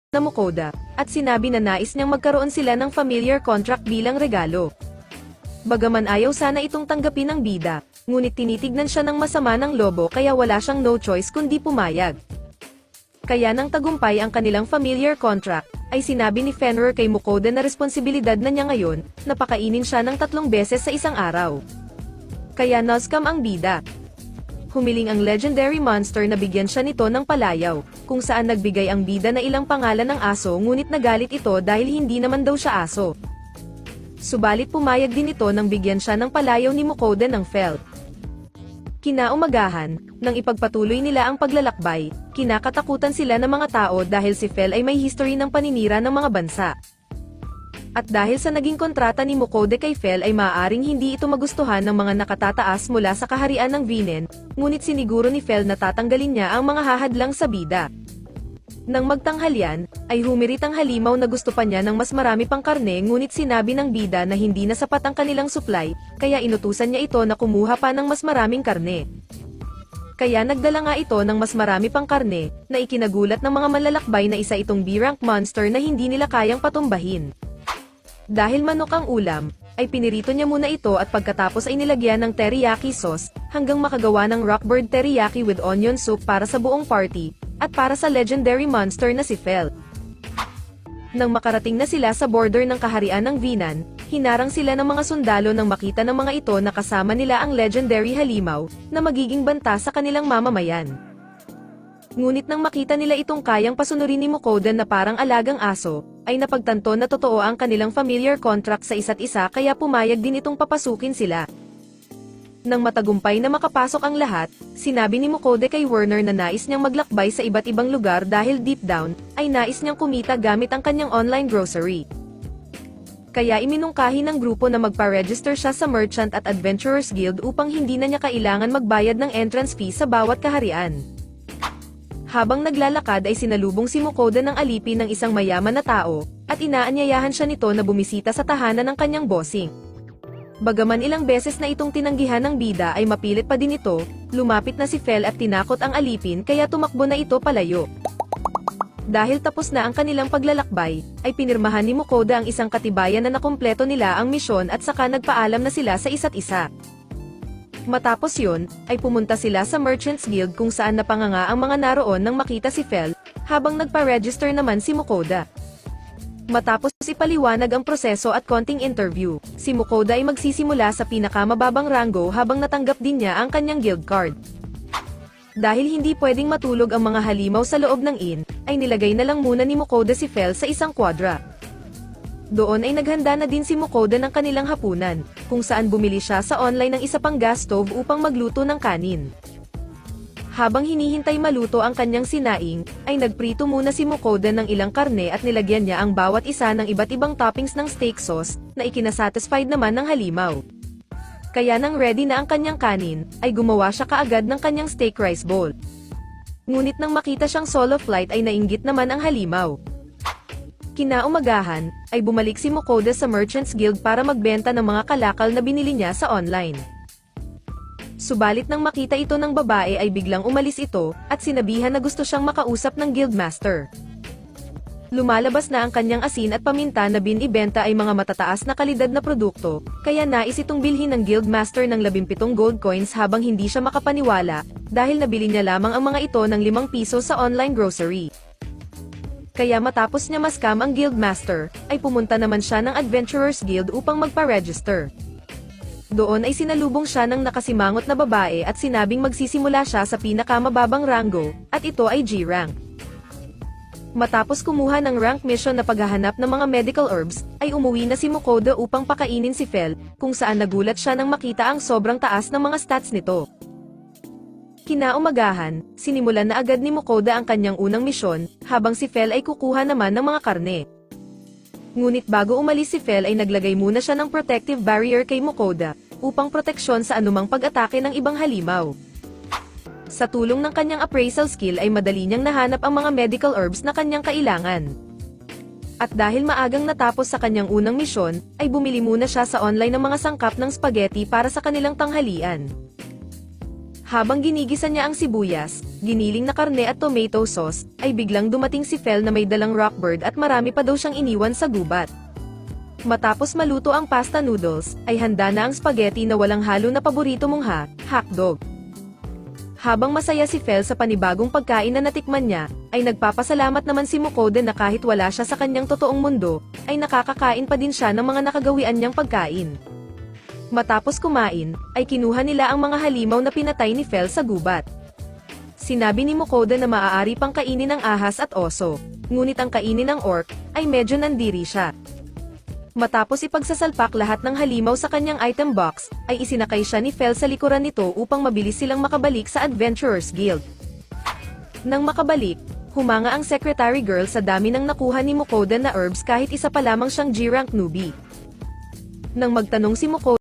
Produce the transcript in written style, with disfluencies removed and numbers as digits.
na Mukoda, at sinabi na nais niyang magkaroon sila ng familiar contract bilang regalo. Bagaman ayaw sana itong tanggapin ng bida, ngunit tinitignan siya ng masama ng lobo kaya wala siyang no choice kundi pumayag. Kaya nang tagumpay ang kanilang familiar contract, ay sinabi ni Fenrir kay Mukoda na responsibilidad na niya ngayon, na pakainin siya ng 3 beses sa isang araw. Kaya nascam ang bida. Humiling ang legendary monster na bigyan siya nito ng palayaw, kung saan nagbigay ang bida na ilang pangalan ng aso ngunit nagalit ito dahil hindi naman daw siya aso. Subalit pumayag din ito nang bigyan siya ng palayaw ni Mukoda ng felt. Kinaumagahan, nang ipagpatuloy nila ang paglalakbay, kinakatakutan sila ng mga tao dahil si Fel ay may history ng paninira ng mga bansa. At dahil sa naging kontrata ni Mukoda kay Fel ay maaaring hindi ito magustuhan ng mga nakatataas mula sa kaharian ng Vinen, ngunit siniguro ni Fel na tatanggalin niya ang mga hahadlang sa bida. Nang magtanghalian, ay humirit ang halimaw na gusto pa niya ng mas marami pang karne ngunit sinabi ng bida na hindi na sapat ang kanilang supply, kaya inutusan niya ito na kumuha pa ng mas maraming karne. Kaya nagdala nga ito ng mas marami pang karne, na ikinagulat ng mga malalakbay na isa itong B-rank monster na hindi nila kayang patumbahin. Dahil manok ang ulam, ay pinirito niya muna ito at pagkatapos ay nilagyan ng teriyaki sauce, hanggang makagawa ng rockbird teriyaki with onion soup para sa buong party, at para sa legendary monster na si Fel. Nang makarating na sila sa border ng kaharian ng Vinan, hinarang sila ng mga sundalo nang makita ng mga ito na kasama nila ang legendary halimaw, na magiging banta sa kanilang mamamayan. Ngunit nang makita nila itong kayang pasunurin ni Mukoda na parang alagang aso, ay napagtanto na totoo ang kanilang familiar contract sa isa't isa kaya pumayag din itong papasukin sila. Nang matagumpay na makapasok ang lahat, sinabi ni Mukoda kay Werner na nais niyang maglakbay sa iba't ibang lugar dahil deep down, ay nais niyang kumita gamit ang kanyang online grocery. Kaya iminungkahi ng grupo na magpa-register siya sa Merchant at Adventurers Guild upang hindi na niya kailangan magbayad ng entrance fee sa bawat kaharian. Habang naglalakad ay sinalubong si Mukoda ng alipin ng isang mayaman na tao, at inaanyayahan siya nito na bumisita sa tahanan ng kanyang bossing. Bagaman ilang beses na itong tinanggihan ng bida ay mapilit pa din ito, lumapit na si Fel at tinakot ang alipin kaya tumakbo na ito palayo. Dahil tapos na ang kanilang paglalakbay, ay pinirmahan ni Mukoda ang isang katibayan na nakumpleto nila ang misyon at saka nagpaalam na sila sa isa't isa. Matapos yun, ay pumunta sila sa Merchants Guild kung saan napanganga ang mga naroon nang makita si Fel, habang nagpa-register naman si Mukoda. Matapos ipaliwanag ang proseso at konting interview, si Mukoda ay magsisimula sa pinakamababang ranggo habang natanggap din niya ang kanyang guild card. Dahil hindi pwedeng matulog ang mga halimaw sa loob ng inn, ay nilagay na lang muna ni Mukoda si Fel sa isang kwadra. Doon ay naghanda na din si Mukoda ng kanilang hapunan, kung saan bumili siya sa online ng isa pang gas stove upang magluto ng kanin. Habang hinihintay maluto ang kanyang sinaing, ay nagprito muna si Mukoda ng ilang karne at nilagyan niya ang bawat isa ng iba't ibang toppings ng steak sauce, na ikinasatisfied naman ng halimaw. Kaya nang ready na ang kanyang kanin, ay gumawa siya kaagad ng kanyang steak rice bowl. Ngunit nang makita siyang solo flight ay nainggit naman ang halimaw. Kinaumagahan, ay bumalik si Mukoda sa Merchants Guild para magbenta ng mga kalakal na binili niya sa online. Subalit nang makita ito ng babae ay biglang umalis ito, at sinabihan na gusto siyang makausap ng guildmaster. Lumalabas na ang kanyang asin at paminta na binibenta ay mga matataas na kalidad na produkto, kaya nais itong bilhin ng guildmaster ng 17 gold coins habang hindi siya makapaniwala, dahil nabili niya lamang ang mga ito ng 5 piso sa online grocery. Kaya matapos niya ma-scam ang guildmaster, ay pumunta naman siya ng Adventurers Guild upang magpa-register. Doon ay sinalubong siya ng nakasimangot na babae at sinabing magsisimula siya sa pinakamababang ranggo, at ito ay G-rank. Matapos kumuha ng rank mission na paghahanap ng mga medical herbs, ay umuwi na si Mukoda upang pakainin si Fel, kung saan nagulat siya nang makita ang sobrang taas ng mga stats nito. Kinaumagahan, sinimulan na agad ni Mukoda ang kanyang unang misyon, habang si Fel ay kukuha naman ng mga karne. Ngunit bago umalis si Fel ay naglagay muna siya ng protective barrier kay Mukoda, upang proteksyon sa anumang pag-atake ng ibang halimaw. Sa tulong ng kanyang appraisal skill ay madali niyang nahanap ang mga medical herbs na kanyang kailangan. At dahil maagang natapos sa kanyang unang misyon, ay bumili muna siya sa online ng mga sangkap ng spaghetti para sa kanilang tanghalian. Habang ginigisa niya ang sibuyas, giniling na karne at tomato sauce, ay biglang dumating si Fel na may dalang rockbird at marami pa daw siyang iniwan sa gubat. Matapos maluto ang pasta noodles, ay handa na ang spaghetti na walang halo na paborito mong hotdog. Habang masaya si Fel sa panibagong pagkain na natikman niya, ay nagpapasalamat naman si Mukode na kahit wala siya sa kanyang totoong mundo, ay nakakakain pa din siya ng mga nakagawian niyang pagkain. Matapos kumain, ay kinuha nila ang mga halimaw na pinatay ni Fel sa gubat. Sinabi ni Mukode na maaari pang kainin ng ahas at oso, ngunit ang kainin ng orc, ay medyo nandiri siya. Matapos ipagsasalpak lahat ng halimaw sa kanyang item box, ay isinakay siya ni Fel sa likuran nito upang mabilis silang makabalik sa Adventurers Guild. Nang makabalik, humanga ang secretary girl sa dami ng nakuha ni Mukode na herbs kahit isa pa lamang siyang G-rank newbie. Nang magtanong si Mukode